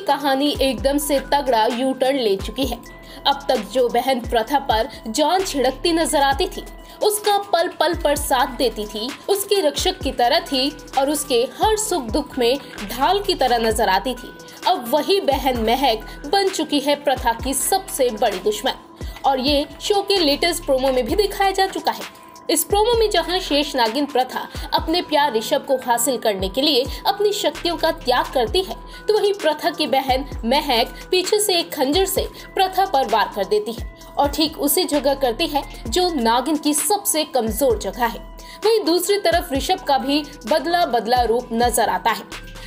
कहानी एकदम से तगड़ा यू टर्न ले चुकी है। अब तक जो बहन प्रथा पर जान छिड़कती नजर आती थी, उसका पल पल पर साथ देती थी, उसके रक्षक की तरह थी और उसके हर सुख दुख में ढाल की तरह नजर आती थी, अब वही बहन महक बन चुकी है प्रथा की सबसे बड़ी दुश्मन। और ये शो के लेटेस्ट प्रोमो में भी दिखाया जा चुका है। इस प्रोमो में जहां शेष नागिन प्रथा अपने प्यार ऋषभ को हासिल करने के लिए अपनी शक्तियों का त्याग करती है, तो वहीं प्रथा की बहन महक पीछे से एक खंजर से प्रथा पर वार कर देती है और ठीक उसी जगह करती है जो नागिन की सबसे कमजोर जगह है। वहीं दूसरी तरफ ऋषभ का भी बदला बदला रूप नजर आता है।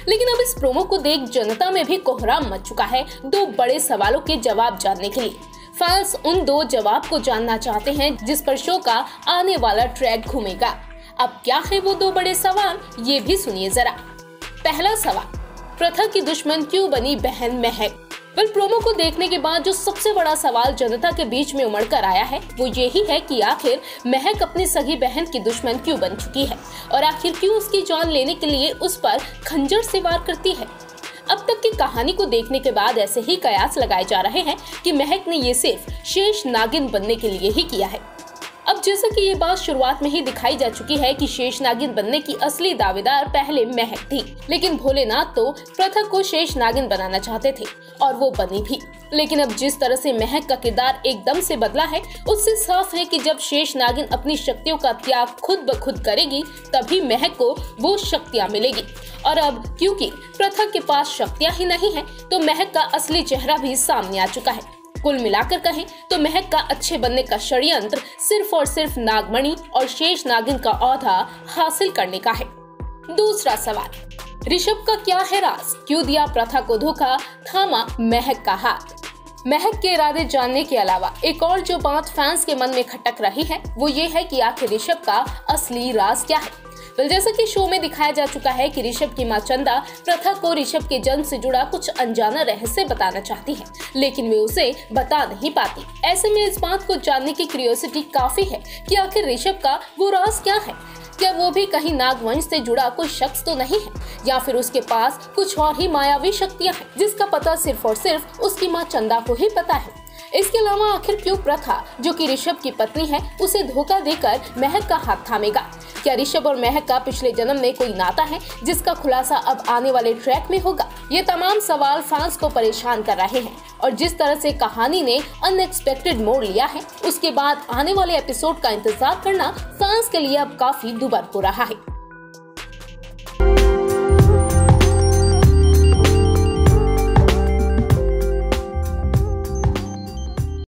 लेकिन अब इस प्रोमो को देख जनता में भी कोहराम मच चुका है दो बड़े सवालों के जवाब जानने के लिए। फैंस उन दो जवाब को जानना चाहते हैं जिस पर शो का आने वाला ट्रैक घूमेगा। अब क्या है वो दो बड़े सवाल, ये भी सुनिए जरा। पहला सवाल, प्रथा की दुश्मन क्यों बनी बहन महक? प्रोमो को देखने के बाद जो सबसे बड़ा सवाल जनता के बीच में उमड़ कर आया है वो यही है कि आखिर महक अपनी सगी बहन की दुश्मन क्यों बन चुकी है और आखिर क्यों उसकी जान लेने के लिए उस पर खंजर से वार करती है। अब तक की कहानी को देखने के बाद ऐसे ही कयास लगाए जा रहे हैं कि महक ने ये सिर्फ शेष नागिन बनने के लिए ही किया है। अब जैसा कि ये बात शुरुआत में ही दिखाई जा चुकी है कि शेष नागिन बनने की असली दावेदार पहले महक थी, लेकिन भोलेनाथ तो प्रथा को शेष नागिन बनाना चाहते थे और वो बनी भी। लेकिन अब जिस तरह से महक का किरदार एकदम से बदला है, उससे साफ है कि जब शेष नागिन अपनी शक्तियों का त्याग खुद ब खुद करेगी तभी महक को वो शक्तियाँ मिलेगी। और अब क्योंकि प्रथा के पास शक्तियाँ ही नहीं है तो महक का असली चेहरा भी सामने आ चुका है। कुल मिलाकर कहें तो महक का अच्छे बनने का षड्यंत्र सिर्फ और सिर्फ नागमणि और शेष नागिन का औहदा हासिल करने का है। दूसरा सवाल, ऋषभ का क्या है राज? क्यों दिया प्रथा को धोखा, थामा महक का हाथ? महक के इरादे जानने के अलावा एक और जो बात फैंस के मन में खटक रही है वो ये है कि आखिर ऋषभ का असली राज क्या है। जैसा कि शो में दिखाया जा चुका है कि ऋषभ की मां चंदा प्रथा को ऋषभ के जन्म से जुड़ा कुछ अनजाना रहस्य बताना चाहती है, लेकिन वे उसे बता नहीं पाती। ऐसे में इस बात को जानने की क्यूरियोसिटी काफी है कि आखिर ऋषभ का वो राज क्या है। क्या वो भी कहीं नागवंश से जुड़ा कोई शख्स तो नहीं है या फिर उसके पास कुछ और ही मायावी शक्तियां हैं जिसका पता सिर्फ और सिर्फ उसकी मां चंदा को ही पता है। इसके अलावा आखिर क्यों प्रथा जो कि ऋषभ की पत्नी है उसे धोखा देकर महक का हाथ थामेगा? क्या ऋषभ और महक का पिछले जन्म में कोई नाता है जिसका खुलासा अब आने वाले ट्रैक में होगा? ये तमाम सवाल फैंस को परेशान कर रहे हैं और जिस तरह से कहानी ने अनएक्सपेक्टेड मोड़ लिया है उसके बाद आने वाले एपिसोड का इंतजार करना फैंस के लिए अब काफी दुभर हो रहा है।